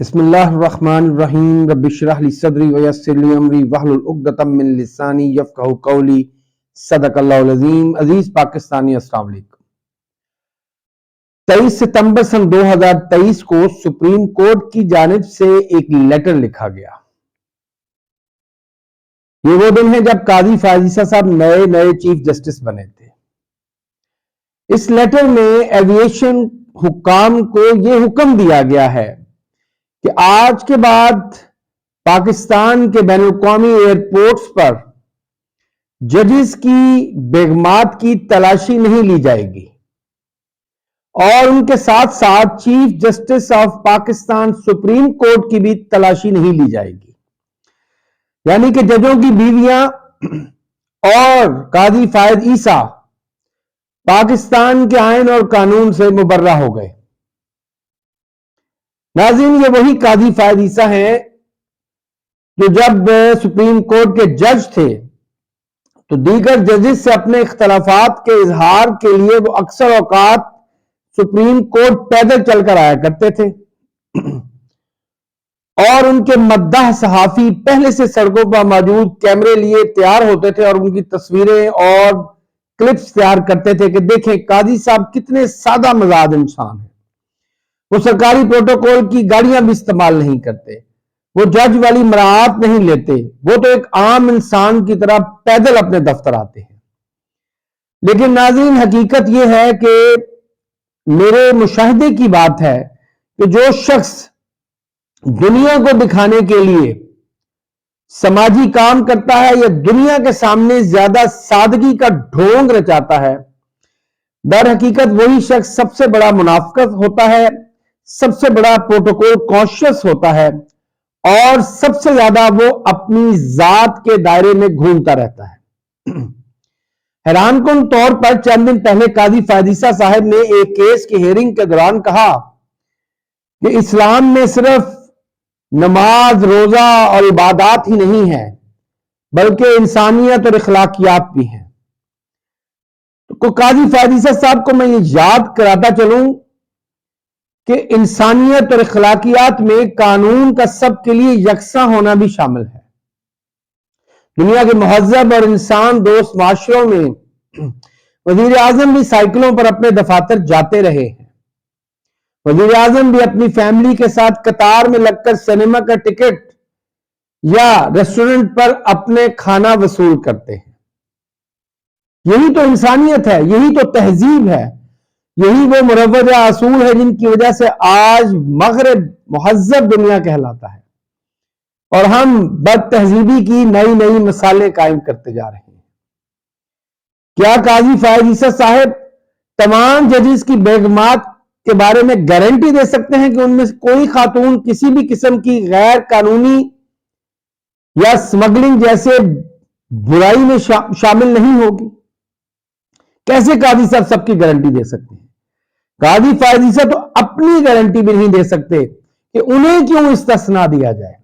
بسم اللہ الرحمن الرحیم رب اشرح لی صدری ویسر لی امری واحلل عقدۃ من لسانی یفقہوا قولی صدق اللہ العظیم۔ عزیز پاکستانی، السلام علیکم۔ 23 ستمبر سن 2023 کو سپریم کورٹ کی جانب سے ایک لیٹر لکھا گیا۔ یہ وہ دن ہے جب قاضی فائز عیسیٰ صاحب نئے چیف جسٹس بنے تھے۔ اس لیٹر میں ایویشن حکام کو یہ حکم دیا گیا ہے کہ آج کے بعد پاکستان کے بین الاقوامی ایئرپورٹس پر ججز کی بیگمات کی تلاشی نہیں لی جائے گی اور ان کے ساتھ ساتھ chief justice of Pakistan supreme court کی بھی تلاشی نہیں لی جائے گی، یعنی کہ ججوں کی بیویاں اور قاضی فائز عیسیٰ پاکستان کے آئین اور قانون سے مبرہ ہو گئے۔ ناظرین، یہ وہی قاضی فائز عیسیٰ ہیں جو جب سپریم کورٹ کے جج تھے تو دیگر ججز سے اپنے اختلافات کے اظہار کے لیے وہ اکثر اوقات سپریم کورٹ پیدل چل کر آیا کرتے تھے اور ان کے مداح صحافی پہلے سے سڑکوں پر موجود کیمرے لیے تیار ہوتے تھے اور ان کی تصویریں اور کلپس تیار کرتے تھے کہ دیکھیں قاضی صاحب کتنے سادہ مزاج انسان ہیں، وہ سرکاری پروٹوکول کی گاڑیاں بھی استعمال نہیں کرتے، وہ جج والی مراعات نہیں لیتے، وہ تو ایک عام انسان کی طرح پیدل اپنے دفتر آتے ہیں۔ لیکن ناظرین، حقیقت یہ ہے کہ میرے مشاہدے کی بات ہے کہ جو شخص دنیا کو دکھانے کے لیے سماجی کام کرتا ہے یا دنیا کے سامنے زیادہ سادگی کا ڈھونگ رچاتا ہے، در حقیقت وہی شخص سب سے بڑا منافق ہوتا ہے، سب سے بڑا پروٹوکول کانشیس ہوتا ہے اور سب سے زیادہ وہ اپنی ذات کے دائرے میں گھومتا رہتا ہے۔ حیران کن طور پر چند دن پہلے قاضی فائز عیسیٰ صاحب نے ایک کیس کی ہیئرنگ کے دوران کہا کہ اسلام میں صرف نماز، روزہ اور عبادات ہی نہیں ہے بلکہ انسانیت اور اخلاقیات بھی ہیں۔ تو قاضی فائز عیسیٰ صاحب کو میں یہ یاد کراتا چلوں کہ انسانیت اور اخلاقیات میں قانون کا سب کے لیے یکساں ہونا بھی شامل ہے۔ دنیا کے مہذب اور انسان دوست معاشروں میں وزیر اعظم بھی سائیکلوں پر اپنے دفاتر جاتے رہے ہیں، وزیر اعظم بھی اپنی فیملی کے ساتھ قطار میں لگ کر سینما کا ٹکٹ یا ریسٹورنٹ پر اپنے کھانا وصول کرتے ہیں۔ یہی تو انسانیت ہے، یہی تو تہذیب ہے، یہی وہ مروجہ اصول ہے جن کی وجہ سے آج مغرب مہذب دنیا کہلاتا ہے اور ہم بد تہذیبی کی نئی مثالیں قائم کرتے جا رہے ہیں۔ کیا قاضی فائز عیسیٰ صاحب تمام ججز کی بیگمات کے بارے میں گارنٹی دے سکتے ہیں کہ ان میں سے کوئی خاتون کسی بھی قسم کی غیر قانونی یا سمگلنگ جیسے برائی میں شامل نہیں ہوگی؟ کیسے قاضی صاحب سب کی گارنٹی دے سکتے ہیں؟ قاضی فائز عیسیٰ تو اپنی گارنٹی بھی نہیں دے سکتے کہ انہیں کیوں استثناء دیا جائے۔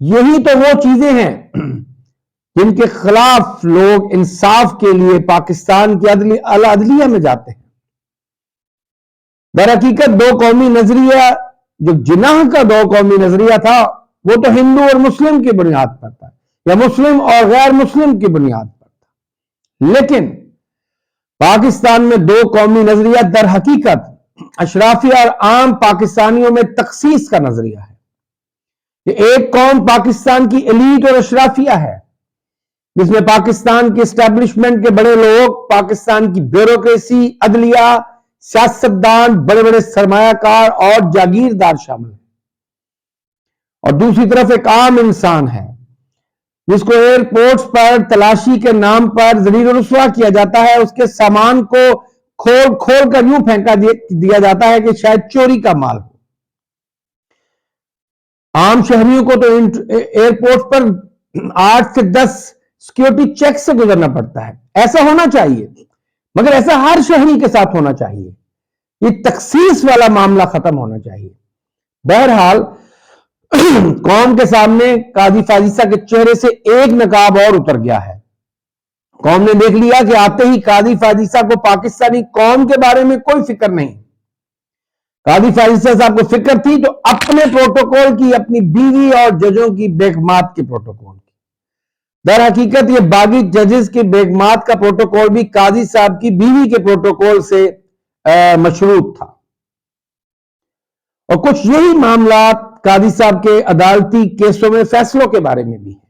یہی تو وہ چیزیں ہیں جن کے خلاف لوگ انصاف کے لیے پاکستان کی عدلیہ میں جاتے ہیں۔ در حقیقت دو قومی نظریہ، جو جناح کا دو قومی نظریہ تھا، وہ تو ہندو اور مسلم کی بنیاد پر تھا یا مسلم اور غیر مسلم کی بنیاد پر تھا، لیکن پاکستان میں دو قومی نظریہ در حقیقت اشرافیہ اور عام پاکستانیوں میں تخصیص کا نظریہ ہے کہ ایک قوم پاکستان کی ایلیٹ اور اشرافیہ ہے جس میں پاکستان کی اسٹیبلشمنٹ کے بڑے لوگ، پاکستان کی بیوروکریسی، عدلیہ، سیاستدان، بڑے بڑے سرمایہ کار اور جاگیردار شامل ہیں، اور دوسری طرف ایک عام انسان ہے جس کو ایئرپورٹس پر تلاشی کے نام پر ذلیل و رسوا کیا جاتا ہے، اس کے سامان کو کھول کر یوں پھینکا دیا جاتا ہے کہ شاید چوری کا مال ہو۔ عام شہریوں کو تو ایئرپورٹ پر 8 سے 10 سیکیورٹی چیک سے گزرنا پڑتا ہے۔ ایسا ہونا چاہیے، مگر ایسا ہر شہری کے ساتھ ہونا چاہیے۔ یہ تخصیص والا معاملہ ختم ہونا چاہیے۔ بہرحال قوم کے سامنے قاضی فائز عیسیٰ کے چہرے سے ایک نقاب اور اتر گیا ہے۔ قوم نے دیکھ لیا کہ آتے ہی قاضی فائز عیسیٰ کو پاکستانی قوم کے بارے میں کوئی فکر نہیں۔ قاضی فائز صاحب کو فکر تھی تو اپنے پروٹوکول کی، اپنی بیوی اور ججوں کی بیگمات کے پروٹوکول کی. در حقیقت یہ باغی ججز کے بیگمات کا پروٹوکول بھی قاضی صاحب کی بیوی کے پروٹوکول سے مشروط تھا. اور کچھ یہی معاملات قاضی صاحب کے عدالتی کیسوں میں فیصلوں کے بارے میں بھی ہیں.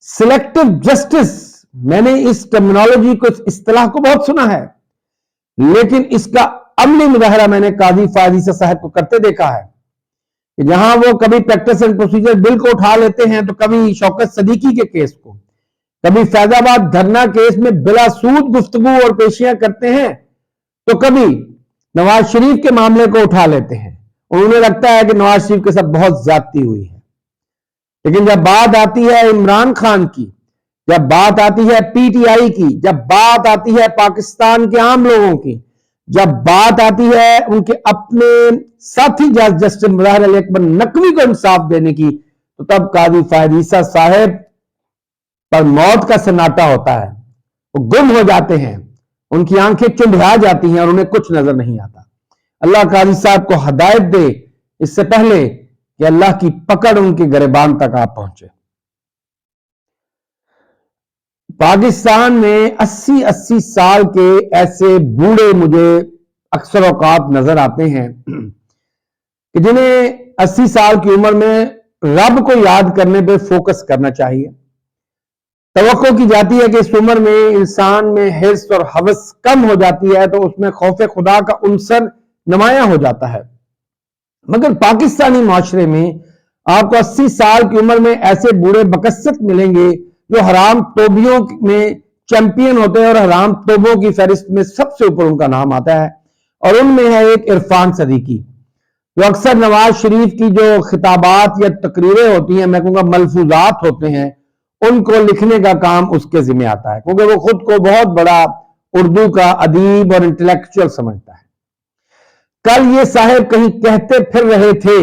سلیکٹو جسٹس، میں نے اس ٹرمینالوجی کو، اس اصطلاح کو بہت سنا ہے، لیکن اس کا عملی مظاہرہ میں نے قاضی فائز صاحب کو کرتے دیکھا ہے کہ جہاں وہ کبھی پریکٹس اینڈ پروسیجر بل کو اٹھا لیتے ہیں تو کبھی شوکت صدیقی کے کیس کو، کبھی فیض آباد دھرنا کیس میں بلا سود گفتگو اور پیشیاں کرتے ہیں، تو کبھی نواز شریف کے معاملے کو اٹھا لیتے ہیں. انہیں لگتا ہے کہ نواز شریف کے ساتھ بہت زیادتی ہوئی ہے. لیکن جب بات آتی ہے عمران خان کی، جب بات آتی ہے پی ٹی آئی کی، جب بات آتی ہے پاکستان کے عام لوگوں کی، جب بات آتی ہے ان کے اپنے ساتھی جج جسٹس مظاہر علی اکبر نقوی کو انصاف دینے کی، تو تب قاضی فائز صاحب پر موت کا سناٹا ہوتا ہے. وہ گم ہو جاتے ہیں، ان کی آنکھیں چندھیا جاتی ہیں اور انہیں کچھ نظر نہیں آتا. اللہ قاضی صاحب کو ہدایت دے اس سے پہلے کہ اللہ کی پکڑ ان کے گریبان تک آ پہنچے. پاکستان میں 80 سال کے ایسے بوڑھے مجھے اکثر اوقات نظر آتے ہیں کہ جنہیں 80 سال کی عمر میں رب کو یاد کرنے پہ فوکس کرنا چاہیے. توقع کی جاتی ہے کہ اس عمر میں انسان میں حرص اور ہوس کم ہو جاتی ہے تو اس میں خوف خدا کا عنصر نمایاں ہو جاتا ہے. مگر پاکستانی معاشرے میں آپ کو 80 سال کی عمر میں ایسے بوڑھے بکثرت ملیں گے جو حرام توبیوں میں چیمپئن ہوتے ہیں اور حرام توبوں کی فہرست میں سب سے اوپر ان کا نام آتا ہے. اور ان میں ہے ایک عرفان صدیقی، جو اکثر نواز شریف کی جو خطابات یا تقریریں ہوتی ہیں، میں کہوں گا ملفوظات ہوتے ہیں، ان کو لکھنے کا کام اس کے ذمہ آتا ہے، کیونکہ وہ خود کو بہت بڑا اردو کا ادیب اور انٹلیکچوئل سمجھتا ہے. کل یہ صاحب کہیں کہتے پھر رہے تھے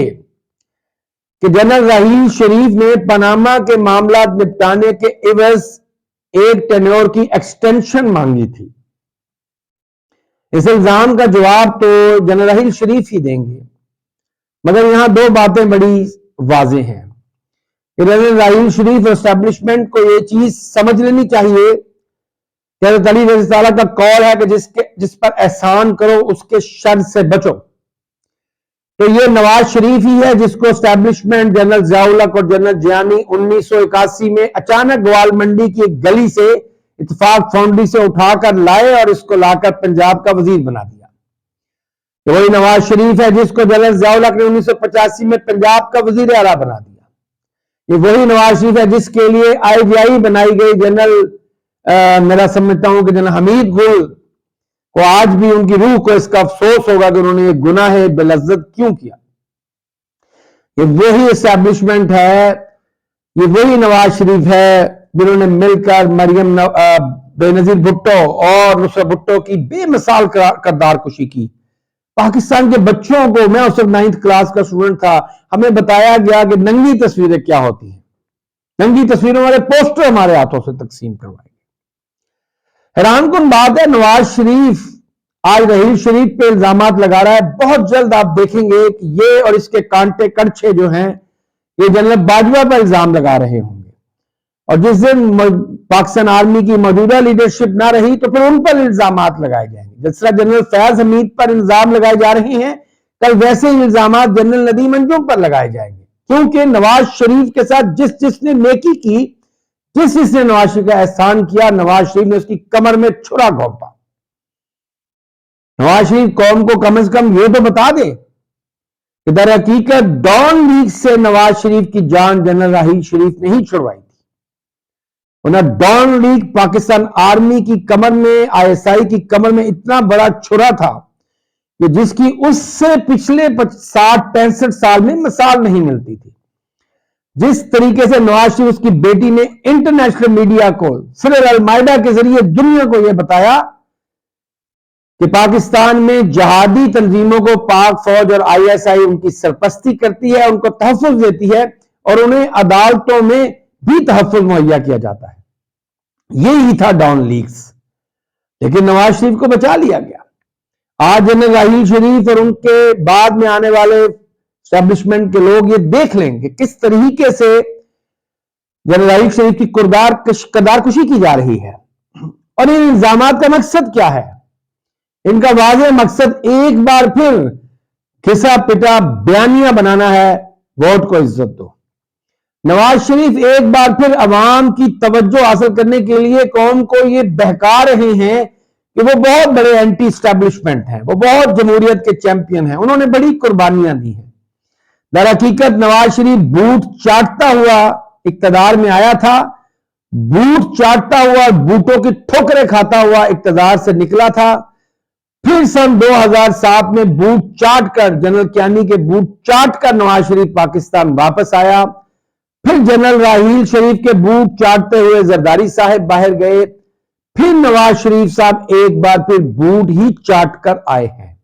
کہ جنرل راحیل شریف نے پاناما کے معاملات نپٹانے کے عوض ایک ٹینیور کی ایکسٹینشن مانگی تھی. اس الزام کا جواب تو جنرل راحیل شریف ہی دیں گے، مگر یہاں دو باتیں بڑی واضح ہیں کہ جنرل راحیل شریف اور اسٹیبلشمنٹ کو یہ چیز سمجھ لینی چاہیے کہ حضرت علی رضی اللہ عنہ کا قول ہے کہ جس پر احسان کرو اس کے شر سے بچو. تو یہ نواز شریف ہی ہے جس کو اسٹیبلشمنٹ جنرل ضیاء الحق اور جنرل جیانی 1981 میں اچانک گوال منڈی کی ایک گلی سے اتفاق فاؤنڈری سے اٹھا کر لائے اور اس کو لا کر پنجاب کا وزیر بنا دیا. تو وہی نواز شریف ہے جس کو جنرل ضیاء الحق نے 1985 میں پنجاب کا وزیر اعلیٰ بنا دیا. یہ وہی نواز شریف ہے جس کے لیے IGI بنائی گئی جنرل میرا سمجھتا ہوں کہ جنرل حمید گل کو آج بھی ان کی روح کو اس کا افسوس ہوگا کہ انہوں نے یہ گناہ بلذت کیوں کیا. یہ وہی اسٹیبلشمنٹ ہے، یہ وہی نواز شریف ہے جنہوں نے مل کر مریم بے نظیر بھٹو اور نصرت بھٹو کی بے مثال کردار کشی کی. پاکستان کے بچوں کو، میں اس وقت 9th کلاس کا اسٹوڈنٹ تھا، ہمیں بتایا گیا کہ ننگی تصویریں کیا ہوتی ہیں. ننگی تصویروں والے پوسٹر ہمارے ہاتھوں سے تقسیم کروائے گئے. حیران کن بات ہے، نواز شریف آج راحیل شریف پہ الزامات لگا رہا ہے. بہت جلد آپ دیکھیں گے کہ یہ اور اس کے کانٹے کڑچھے جو ہیں یہ جنرل باجوہ پر الزام لگا رہے ہوں گے، اور جس دن پاکستان آرمی کی موجودہ لیڈرشپ نہ رہی تو پھر ان پر الزامات لگائے جائیں گے. جس طرح جنرل فیاض حمید پر الزام لگائے جا رہے ہیں، کل ویسے ہی الزامات جنرل ندیم انجم پر لگائے جائیں گے، کیونکہ نواز شریف کے ساتھ جس نے نیکی کی، جس نے نواز شریف کا احسان کیا، نواز شریف نے اس کی کمر میں چھرا گھونپا. نواز شریف قوم کو کم از کم یہ تو بتا دے کہ در حقیقت ڈان لیگ سے نواز شریف کی جان جنرل راحیل شریف نے ہی چھڑوائی تھی. ڈان لیگ پاکستان آرمی کی کمر میں، ISI کی کمر میں اتنا بڑا چھرا تھا کہ جس کی اس سے پچھلے 60-65 سال میں مثال نہیں ملتی تھی. جس طریقے سے نواز شریف اس کی بیٹی نے انٹرنیشنل میڈیا کو سر المائدہ کے ذریعے دنیا کو یہ بتایا کہ پاکستان میں جہادی تنظیموں کو پاک فوج اور ISI ان کی سرپرستی کرتی ہے، ان کو تحفظ دیتی ہے اور انہیں عدالتوں میں بھی تحفظ مہیا کیا جاتا ہے. یہی تھا ڈان لیگز، لیکن نواز شریف کو بچا لیا گیا. آج جنرل راحیل شریف اور ان کے بعد میں آنے والے اسٹیبلشمنٹ کے لوگ یہ دیکھ لیں کہ کس طریقے سے جنرل راحیل شریف کی کردار کشی کی جا رہی ہے، اور ان الزامات کا مقصد کیا ہے۔ ان کا واضح مقصد ایک بار پھر کھسا پٹا بیانیہ بنانا ہے، ووٹ کو عزت دو۔ نواز شریف ایک بار پھر عوام کی توجہ حاصل کرنے کے لیے قوم کو یہ بہکا رہے ہیں کہ وہ بہت بڑے اینٹی اسٹیبلشمنٹ ہیں، وہ بہت جمہوریت کے چیمپئن ہیں، انہوں نے بڑی قربانیاں دی ہیں۔ در حقیقت نواز شریف بوٹ چاٹتا ہوا اقتدار میں آیا تھا، بوٹ چاٹتا ہوا، بوٹوں کی ٹھوکریں کھاتا ہوا اقتدار سے نکلا تھا، پھر سن 2007 میں بوٹ چاٹ کر، جنرل کیانی کے بوٹ چاٹ کر نواز شریف پاکستان واپس آیا، پھر جنرل راحیل شریف کے بوٹ چاٹتے ہوئے زرداری صاحب باہر گئے، پھر نواز شریف صاحب ایک بار پھر بوٹ ہی چاٹ کر آئے ہیں۔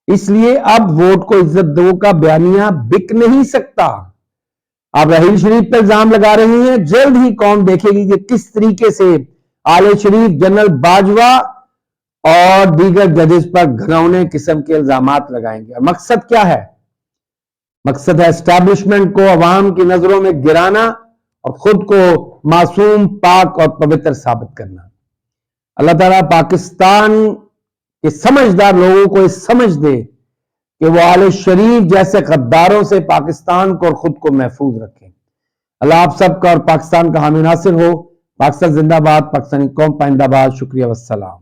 اس لیے اب ووٹ کو عزت دو کا بیانیہ بک نہیں سکتا۔ آپ راحیل شریف پر الزام لگا رہے ہیں، جلد ہی قوم دیکھے گی کہ کس طریقے سے آل شریف جنرل باجوہ اور دیگر ججز پر گھناؤنے قسم کے الزامات لگائیں گے۔ اور مقصد کیا ہے؟ مقصد ہے اسٹیبلشمنٹ کو عوام کی نظروں میں گرانا اور خود کو معصوم، پاک اور پوتر ثابت کرنا۔ اللہ تعالیٰ پاکستان کے سمجھدار لوگوں کو اس سمجھ دے کہ وہ آل شریف جیسے غداروں سے پاکستان کو اور خود کو محفوظ رکھیں۔ اللہ آپ سب کا اور پاکستان کا حامی ناصر ہو۔ پاکستان زندہ باد، پاکستانی قوم پائندہ باد۔ شکریہ والسلام۔